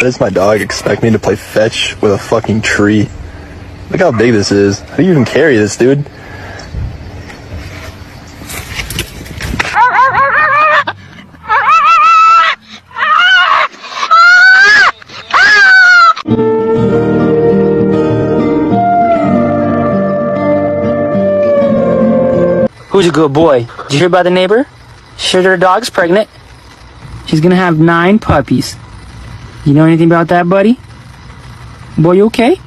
Does my dog expect me to play fetch with a fucking tree? Look how big this is. How do you even carry this, dude? Who's a good boy? Did you hear about the neighbor? She heard her dog's pregnant. She's gonna have 9 puppies. You know anything about that, buddy? Boy, you okay?